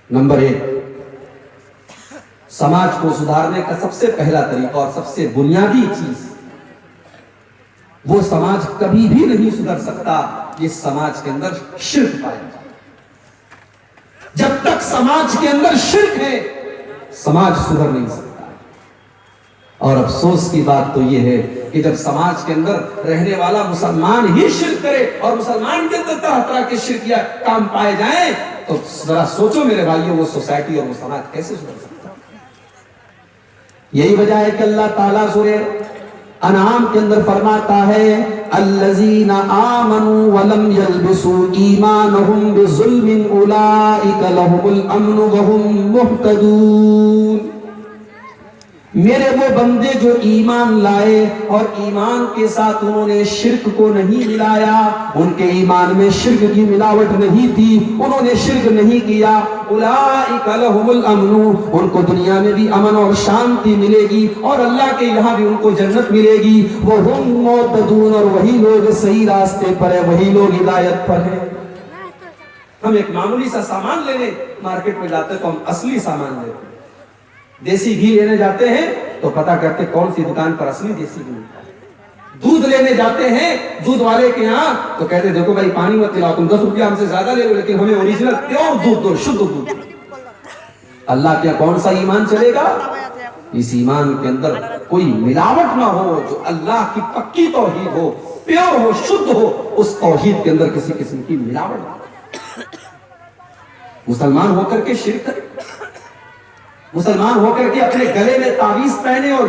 Number 1, समाज को सुधारने का सबसे पहला तरीका और सबसे बुनियादी चीज, वो समाज कभी भी नहीं सुधर सकता जिस समाज के अंदर शिर्क पाया जाए। जब तक समाज के अंदर शिर्क है, समाज सुधर नहीं सकता। और अफसोस की बात तो यह है कि जब समाज के अंदर रहने वाला मुसलमान ही शिर्क करे और मुसलमान के अंदर तरह तरह के शिर्किया काम पाए जाएं, तो जरा सोचो मेरे भाइयों, वो सोसाइटी और वो समाज कैसे सुधर सकता है। यही वजह है कि अल्लाह ताला सूरे अनाम के अंदर फरमाता है, अल्लज़ीना आमनू वलम यल्बिसू ईमानहुम बिज़ुल्मिन उलाइका लहुमुल अम्नु वहुम मुहतदून। मेरे वो बंदे जो ईमान लाए और ईमान के साथ उन्होंने शिर्क को नहीं मिलाया, उनके ईमान में शिर्क की मिलावट नहीं थी, उन्होंने शिर्क नहीं किया, उलाइका लहुमुल अम्नु, उनको दुनिया में भी अमन और शांति मिलेगी और अल्लाह के यहाँ भी उनको जन्नत मिलेगी। वो हुम मुहतदून, और वही लोग सही रास्ते पर है, वही लोग हिदायत पर है। हम एक मामूली सा सामान लेने मार्केट में जाते तो हम असली सामान लेते हैं। देसी घी लेने जाते हैं तो पता करते कौन सी दुकान पर असली देसी घी मिलता है। दूध लेने जाते हैं दूध वाले के यहाँ तो कहते देखो भाई पानी मत पिलाओ, तुम 10 रुपया हमसे ज्यादा ले लो, लेकिन हमें ओरिजिनल प्योर दूध दो, शुद्ध दूध। अल्लाह क्या कौन सा ईमान चलेगा? इस ईमान के अंदर कोई मिलावट ना हो, जो अल्लाह की पक्की तौहीद हो, प्योर हो, शुद्ध हो, उस तौहीद के अंदर किसी किस्म की मिलावट ना। मुसलमान होकर के शिर्क करे, मुसलमान होकर के अपने गले में तावीज पहने और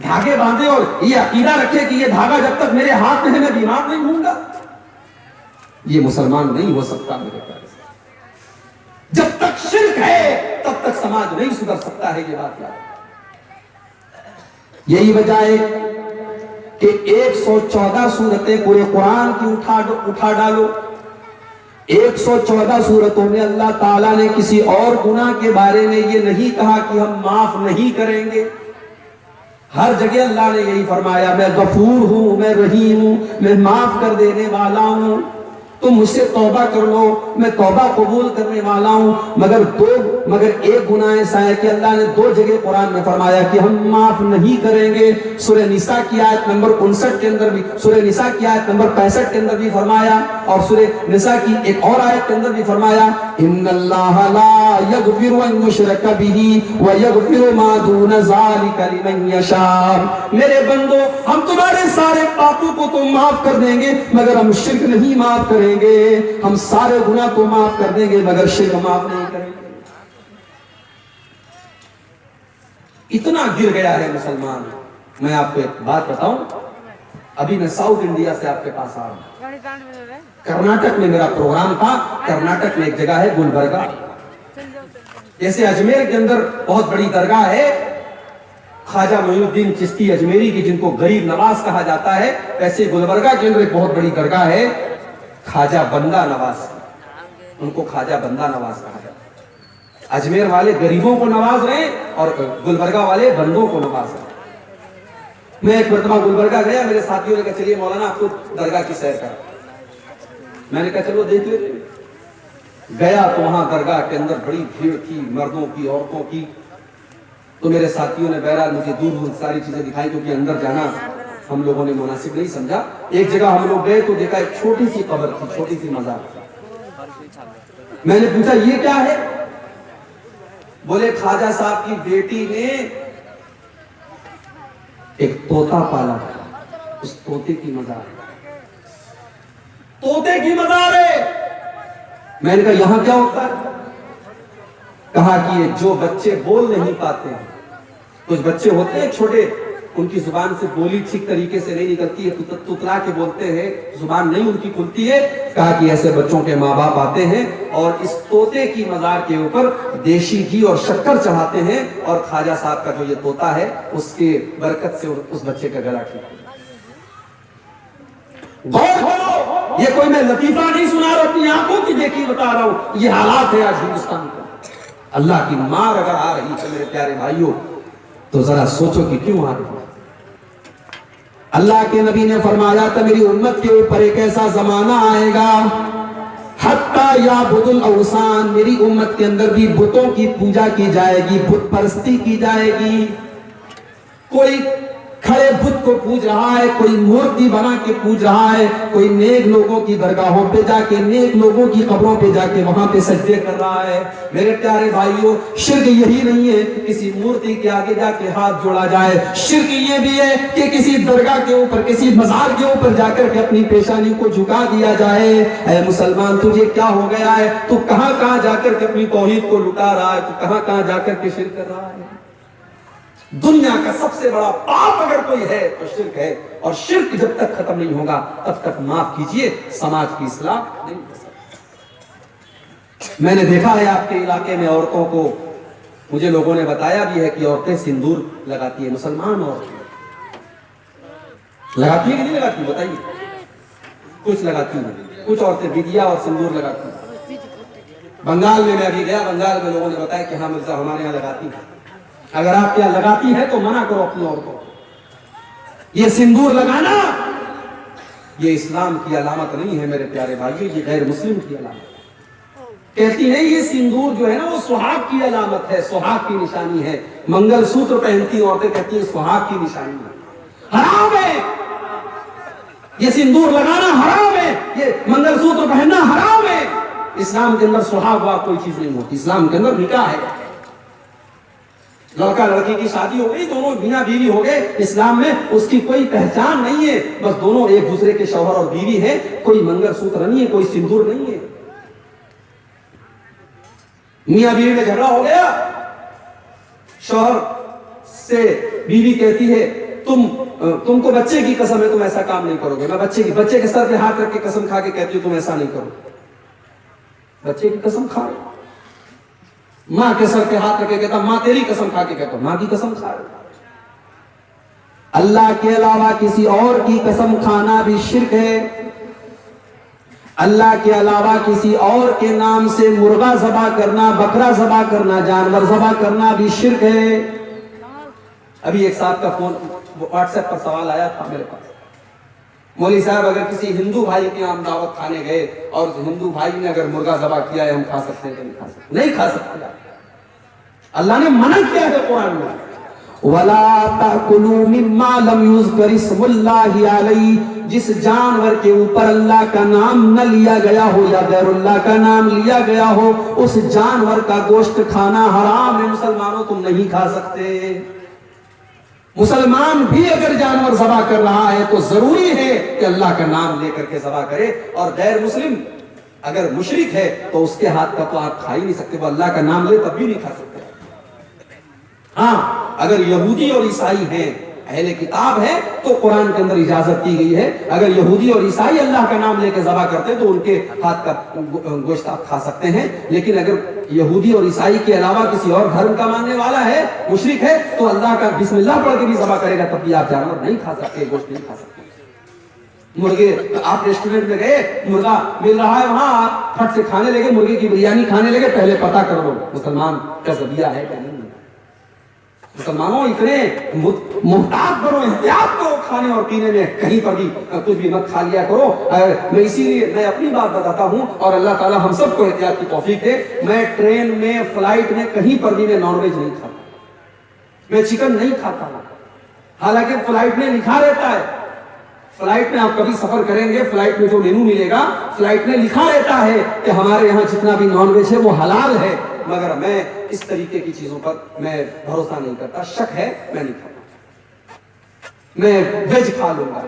धागे बांधे और ये अकीदा रखे कि ये धागा जब तक मेरे हाथ में है मैं बीमार नहीं होऊंगा, ये मुसलमान नहीं हो सकता मेरे प्यारे से। जब तक शिर्क है तब तक समाज नहीं सुधर सकता है, ये बात याद। यही वजह है कि 114 सूरतें पूरे कुरान की उठा डालो, 114 सूरतों में अल्लाह ताला ने किसी और गुनाह के बारे में ये नहीं कहा कि हम माफ नहीं करेंगे। हर जगह अल्लाह ने यही फरमाया, मैं गफूर हूं, मैं रहीम हूं, मैं माफ कर देने वाला हूं, तुम मुझसे तौबा कर लो, मैं तौबा कबूल करने वाला हूं। मगर एक गुनाह ऐसा है कि अल्लाह ने 2 जगह कुरान में फरमाया कि हम माफ नहीं करेंगे। सूरह निसा की आयत नंबर 59 के अंदर भी, सूरह निसा की आयत नंबर 65 के अंदर भी फरमाया, और सूरह निसा की एक और आयत के अंदर भी फरमाया, इन्नल्लाह ला यगफिरु अन युशरका बिही व यगफिरु मा दून ज़ालिका लिमन यशा। मेरे बंदो, हम तुम्हारे सारे पापों को तो माफ कर देंगे मगर हम शिर्क नहीं माफ करेंगे, हम सारे गुनाह को माफ कर देंगे मगर शिर्क माफ नहीं करेंगे। इतना गिर गया है मुसलमान। मैं आपको एक बात बताऊं, अभी मैं साउथ इंडिया से आपके पास आ रहा हूं। कर्नाटक में मेरा प्रोग्राम था। कर्नाटक में एक जगह है गुलबर्गा, जैसे अजमेर के अंदर बहुत बड़ी दरगाह है ख्वाजा मोइनुद्दीन चिश्ती अजमेरी की, जिनको गरीब नवाज कहा जाता है, वैसे गुलबर्गा के अंदर एक बहुत बड़ी दरगाह है ख्वाजा बंदा नवाज, उनको ख्वाजा बंदा नवाज कहा जाता है। अजमेर वाले गरीबों को नवाज रहे और गुलबर्गा वाले बंदों को नवाज रहे। मैं एक मरतबा गुलबर्गा गया, मेरे साथियों ने कहा चलिए मौलाना आपको दरगाह की सैर करा। मैंने कहा चलो देख लेते। गया तो वहां दरगाह के अंदर बड़ी भीड़ थी, मर्दों की, औरतों की। तो मेरे साथियों ने बहरहाल मुझे दूर दूर सारी चीजें दिखाई, क्योंकि अंदर जाना हम लोगों ने मुनासिब नहीं समझा। एक जगह हम लोग गए तो देखा एक छोटी सी कब्र थी, छोटी सी मज़ार। मैंने पूछा ये क्या है? बोले ख्वाजा साहब की बेटी ने एक तोता पाला, उस तोते की मज़ार, तोते की मज़ार है। मैंने कहा यहां क्या होता है? कहा कि ये जो बच्चे बोल नहीं पाते हैं, कुछ बच्चे होते हैं छोटे, उनकी जुबान से बोली ठीक तरीके से नहीं निकलती है, तुतला के बोलते हैं, जुबान नहीं उनकी खुलती है। कहा कि ऐसे बच्चों के माँ बाप आते हैं और इस तोते की मज़ार के ऊपर देशी घी और शक्कर चढ़ाते हैं, और ख्वाजा साहब का जो ये तोता है उसके बरकत से उस बच्चे का गला ठीक है। गौर करो, ये कोई मैं लतीफा नहीं सुना रहा, अपनी आंखों की देखी बता रहा हूं। ये हालात है आज हिंदुस्तान का। अल्लाह की मार अगर आ रही है मेरे प्यारे भाइयों, तो जरा सोचो कि क्यों आ रही है। अल्लाह के नबी ने फरमाया था मेरी उम्मत के ऊपर एक ऐसा जमाना आएगा, हत्ता याबुदुल औसान, मेरी उम्मत के अंदर भी बुतों की पूजा की जाएगी, बुत परस्ती की जाएगी। कोई खड़े बुत को पूज रहा है, कोई मूर्ति बना के पूज रहा है, कोई नेक लोगों की दरगाहों पे जाके, नेक लोगों की कब्रों पे जाके वहां पे सजदे कर रहा है। मेरे प्यारे भाइयों, शिर्क यही नहीं है किसी मूर्ति के आगे जाके हाथ जोड़ा जाए, शिर्क ये भी है कि किसी दरगाह के ऊपर, किसी मजार के ऊपर जाकर के अपनी पेशानी को झुका दिया जाए। ऐ मुसलमान, तुझे क्या हो गया है? तू कहां कहां जाकर के अपनी तौहीद को लुटा रहा है, तू कहां कहां जाकर के शिर्क कर रहा है। दुनिया का सबसे बड़ा पाप अगर कोई है तो शिर्क है, और शिर्क जब तक खत्म नहीं होगा तब तक, माफ कीजिए, समाज की इस्लाह नहीं हो सकती। मैंने देखा है आपके इलाके में औरतों को, मुझे लोगों ने बताया भी है कि औरतें सिंदूर लगाती है, मुसलमान औरतें लगाती है कि नहीं लगाती, बताइए। कुछ लगाती है, कुछ औरतें बिदिया और सिंदूर लगाती है। बंगाल में मैं अभी गया, बंगाल में लोगों ने बताया कि हाँ मिर्जा हमारे यहाँ लगाती है। अगर आप क्या लगाती है तो मना करो अपनी औरतों को। ये सिंदूर लगाना ये इस्लाम की अलामत नहीं है मेरे प्यारे भाइयों, ये गैर मुस्लिम की अलामत। कहती है ये सिंदूर जो है ना वो सुहाग की अलामत है, सुहाग की निशानी है। मंगलसूत्र पहनती औरतें कहती है सुहाग की निशानी है, हराम है। ये सिंदूर लगाना हराम है, ये मंगलसूत्र पहनना हराम है। इस्लाम के अंदर सुहाग वाग कोई चीज नहीं होती, इस्लाम के अंदर निकाह है। लड़का लड़की की शादी हो गई, दोनों मियां बीवी हो गए, इस्लाम में उसकी कोई पहचान नहीं है, बस दोनों एक दूसरे के शौहर और बीवी है, कोई मंगलसूत्र नहीं है, कोई सिंदूर नहीं है। मियां बीवी में झगड़ा हो गया, शौहर से बीवी कहती है तुमको बच्चे की कसम है तुम ऐसा काम नहीं करोगे। मैं बच्चे के सर पे हाथ रख के कसम खा के कहती हूं तुम ऐसा नहीं करोगे। बच्चे की कसम खा रहे, मां के सर पे हाथ रखे कहता मां तेरी कसम खा के कहता मां की कसम खा रहे। अल्लाह के अलावा किसी और की कसम खाना भी शिर्क है। अल्लाह के अलावा किसी और के नाम से मुर्गा ज़बा करना, बकरा ज़बा करना, जानवर ज़बा करना भी शिर्क है। अभी एक साहब का फोन व्हाट्सएप पर सवाल आया था मेरे पास, मौली साहब अगर किसी हिंदू भाई के हम दावत खाने गए और हिंदू भाई ने अगर मुर्गा ज़बा किया है, हम खा सकते हैं कि नहीं खा सकते? नहीं खा सकते। अल्लाह ने मना किया है कुरान में, वला ताकुलू मिम्मा लम युज़कर इस्मुल्लाहि अलैहि, जिस जानवर के ऊपर अल्लाह का नाम न लिया गया हो या गैरुल्लाह का नाम लिया गया हो, उस जानवर का गोश्त खाना हराम है। मुसलमानों तुम नहीं खा सकते। मुसलमान भी अगर जानवर ज़बा कर रहा है तो जरूरी है कि अल्लाह का नाम लेकर के ज़बा करे, और गैर मुस्लिम अगर मुशरिक है तो उसके हाथ का तो आप खा ही नहीं सकते, वो अल्लाह का नाम ले तब भी नहीं खा सकते। हाँ, अगर यहूदी और ईसाई हैं, अहले किताब है, तो कुरान के अंदर इजाजत दी गई है। अगर यहूदी और ईसाई अल्लाह का नाम लेकर ज़बा करते हैं तो उनके हाथ का गोश्त आप खा सकते हैं। लेकिन अगर यहूदी और ईसाई के अलावा किसी और धर्म का मानने वाला है, मुशरिक है, तो अल्लाह का बिस्मिल्लाह पढ़ के भी ज़बा करेगा तब भी आप जानवर नहीं खा सकते, गोश्त नहीं खा सकते। मुर्गे, आप रेस्टोरेंट में गए, मुर्गा मिल रहा है, वहां आप फट से खाने लगे, मुर्गे की बिरयानी खाने लगे, पहले पता कर लो मुसलमान का ज़बिया है क्या नहीं। मुसलमानों इतने मुहताज बनो, एहतियात करो खाने और पीने में, कहीं पर भी कुछ भी मत खा लिया करो। मैं इसीलिए मैं अपनी बात बताता हूं और अल्लाह ताला हम सबको एहतियात की तौफीक दे। मैं ट्रेन में, फ्लाइट में, कहीं पर भी मैं नॉनवेज नहीं खाता, मैं चिकन नहीं खाता। हालांकि फ्लाइट में लिखा रहता है, फ्लाइट में आप कभी सफर करेंगे, फ्लाइट में जो मेनू मिलेगा, फ्लाइट में लिखा रहता है कि हमारे यहाँ जितना भी नॉनवेज है वो हलाल है, मगर मैं इस तरीके की चीजों पर मैं भरोसा नहीं करता, शक है, मैं नहीं खाता। मैं वेज खा लूंगा,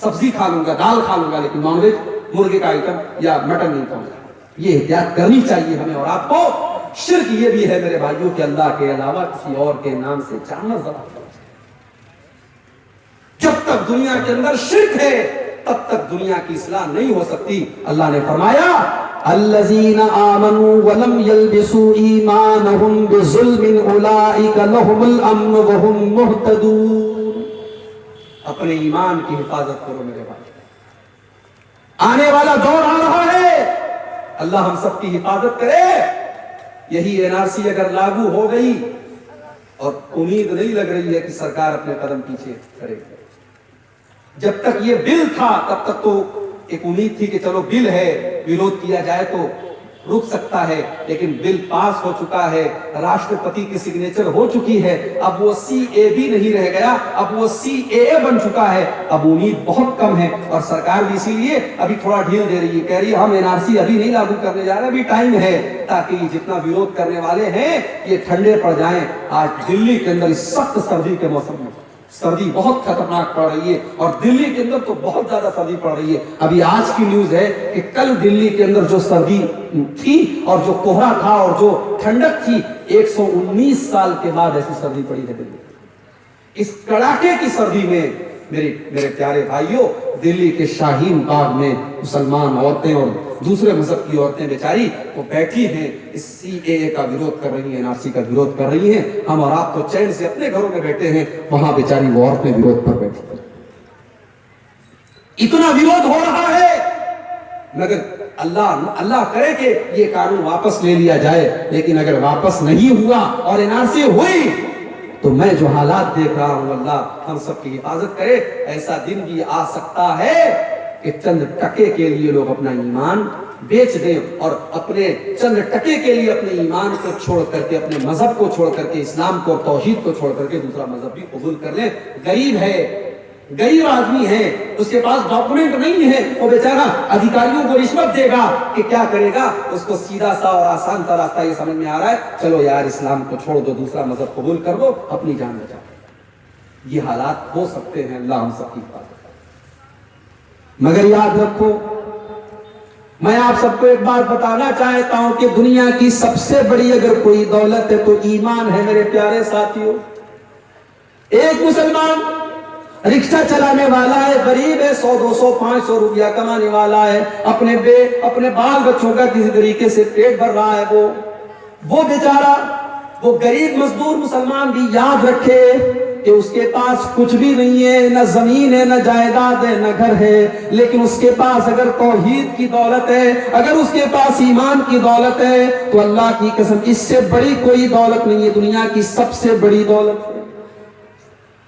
सब्जी खा लूंगा, दाल खा लूंगा, लेकिन नॉनवेज, मुर्गे का आइटम या मटन नहीं खाऊंगा। ये एहतियात करनी चाहिए हमें और आपको। शिर्क ये भी है मेरे भाइयों के अल्लाह के अलावा किसी और के नाम से जानवर ज़बा करना। जब तक दुनिया के अंदर शिर्क है तब तक दुनिया की इस्लाह नहीं हो सकती। अल्लाह ने फरमाया अल्लज़ीना आमनू वलम यल्बिसू ईमानहुम बिज़ुल्मिन उलाइका लहुमुल अम्न वहुम मुहतदून। अपने ईमान की हिफाजत करो मेरे भाई, आने वाला दौर आ रहा है, अल्लाह हम सबकी हिफाजत करे। यही एनआरसी अगर लागू हो गई, और उम्मीद नहीं लग रही है कि सरकार अपने कदम पीछे करेगी। जब तक ये बिल था तब तक तो एक उम्मीद थी कि चलो बिल है, विरोध किया जाए तो रुक सकता है, लेकिन बिल पास हो चुका है, राष्ट्रपति की सिग्नेचर हो चुकी है, अब वो सीए भी नहीं रह गया, अब वो सीएए बन चुका है। अब उम्मीद बहुत कम है और सरकार भी इसीलिए अभी थोड़ा ढील दे रही है, कह रही है हम एनआरसी अभी नहीं लागू करने जा रहे, अभी टाइम है, ताकि जितना विरोध करने वाले हैं ये ठंडे पड़ जाएं। आज दिल्ली के अंदर इस सख्त सर्दी के मौसम में सर्दी बहुत खतरनाक पड़ रही है और दिल्ली के अंदर तो बहुत ज्यादा सर्दी पड़ रही है। अभी आज की न्यूज है कि कल दिल्ली के अंदर जो सर्दी थी और जो कोहरा था और जो ठंडक थी, 119 साल के बाद ऐसी सर्दी पड़ी है दिल्ली। इस कड़ाके की सर्दी में मेरे प्यारे भाइयों, दिल्ली के शाहीन बाग में मुसलमान औरतें और दूसरे मजहब की औरतें बेचारी वो बैठी हैं, इस सीएए का विरोध कर रही हैं, एनआरसी का विरोध कर रही हैं। हम और आप तो चैन से अपने घरों में बैठे हैं, वहां बेचारी वो औरतें विरोध पर बैठी हैं। इतना विरोध हो रहा है, मगर अल्लाह करे कि ये कानून वापस ले लिया जाए, लेकिन अगर वापस नहीं हुआ और एनआरसी हुई तो मैं जो हालात देख रहा हूं, अल्लाह हम सबकी हिफाजत करे। ऐसा दिन भी आ सकता है कि चंद टके के लिए लोग अपना ईमान बेच दें और अपने चंद टके के लिए अपने ईमान को छोड़ करके, अपने मजहब को छोड़ करके, इस्लाम को, तौहीद को छोड़ करके दूसरा मजहब भी कबूल कर ले। गरीब है, गरीब आदमी है, उसके पास डॉक्यूमेंट नहीं है, वो बेचारा अधिकारियों को रिश्वत देगा कि क्या करेगा, उसको सीधा सा और आसान सा रास्ता ये समझ में आ रहा है, चलो यार इस्लाम को छोड़ दो, दूसरा मजहब कबूल कर दो, अपनी जान बचाओ। ये हालात हो सकते हैं, अल्लाह हम सबकी हिफाजत करे। मगर याद रखो, मैं आप सबको एक बात बताना चाहता हूं कि दुनिया की सबसे बड़ी अगर कोई दौलत है तो ईमान है मेरे प्यारे साथियों। एक मुसलमान रिक्शा चलाने वाला है, गरीब है, 100, 200, 500 रुपया कमाने वाला है, अपने बाल बच्चों का किसी तरीके से पेट भर रहा है, वो बेचारा, वो गरीब मजदूर मुसलमान भी याद रखे कि उसके पास कुछ भी नहीं है, न जमीन है, न जायदाद है, न घर है, लेकिन उसके पास अगर तौहीद की दौलत है, अगर उसके पास ईमान की दौलत है, तो अल्लाह की कसम इससे बड़ी कोई दौलत नहीं है, दुनिया की सबसे बड़ी दौलत है।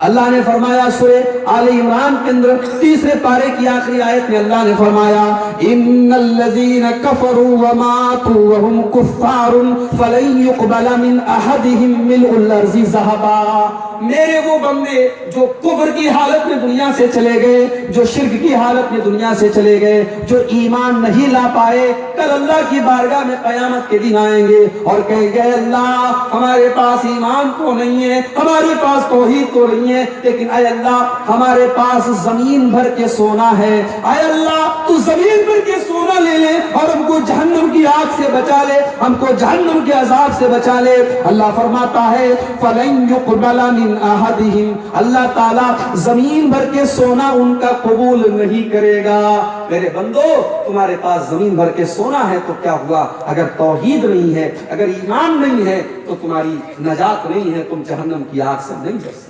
अल्लाह ने फरमाया सूरे आले इमरान के अंदर 3 पारे की आखिरी आयत में अल्लाह ने फरमाया, इन्नल्लज़ीना कफरू व मातू व हुम कुफ्फारुन फलन युक़बल मिन अहदिहिम मिल्उल अर्ज़ि ज़हबा। मेरे वो बंदे जो कुफ्र की हालत में दुनिया से चले गए, जो शिर्क की हालत में दुनिया से चले गए, जो ईमान नहीं ला पाए, कल अल्लाह की बारगाह में कयामत के दिन आएंगे और कहेंगे अल्लाह हमारे पास ईमान तो नहीं है, हमारे पास तौहीद तो नहीं है, लेकिन आय अल्लाह हमारे पास जमीन भर के सोना है, आय अल्लाह तू जमीन भर के सोना ले ले और हमको जहन्नम की आग से बचा ले, हमको जहन्नम के अजाब से बचा ले। अल्लाह फरमाता है फलन युक़बल मिन अहदिहिम, अल्लाह ताला जमीन भर के सोना उनका कबूल नहीं करेगा। मेरे बंदो, तुम्हारे पास जमीन भर के सोना है तो क्या हुआ, अगर तौहीद नहीं है, अगर ईमान नहीं है तो तुम्हारी नजात नहीं है, तुम जहन्नम की आग से नहीं बच सकते।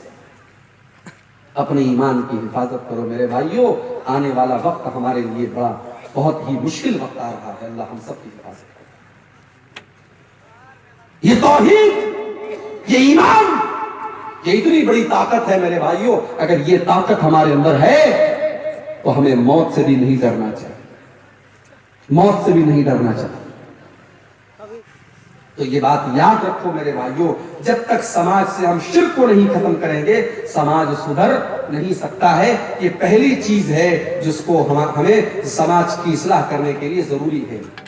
अपने ईमान की हिफाजत करो मेरे भाइयों, आने वाला वक्त हमारे लिए बड़ा बहुत ही मुश्किल वक्त आ रहा है, अल्लाह हम सब की हिफाजत करे। ये तौहीद, ये ईमान, ये इतनी बड़ी ताकत है मेरे भाइयों, अगर ये ताकत हमारे अंदर है तो हमें मौत से भी नहीं डरना चाहिए, मौत से भी नहीं डरना चाहिए। तो ये बात याद रखो मेरे भाइयों, जब तक समाज से हम शिर्क को नहीं खत्म करेंगे समाज सुधर नहीं सकता है। ये पहली चीज है जिसको हमें समाज की इस्लाह करने के लिए जरूरी है।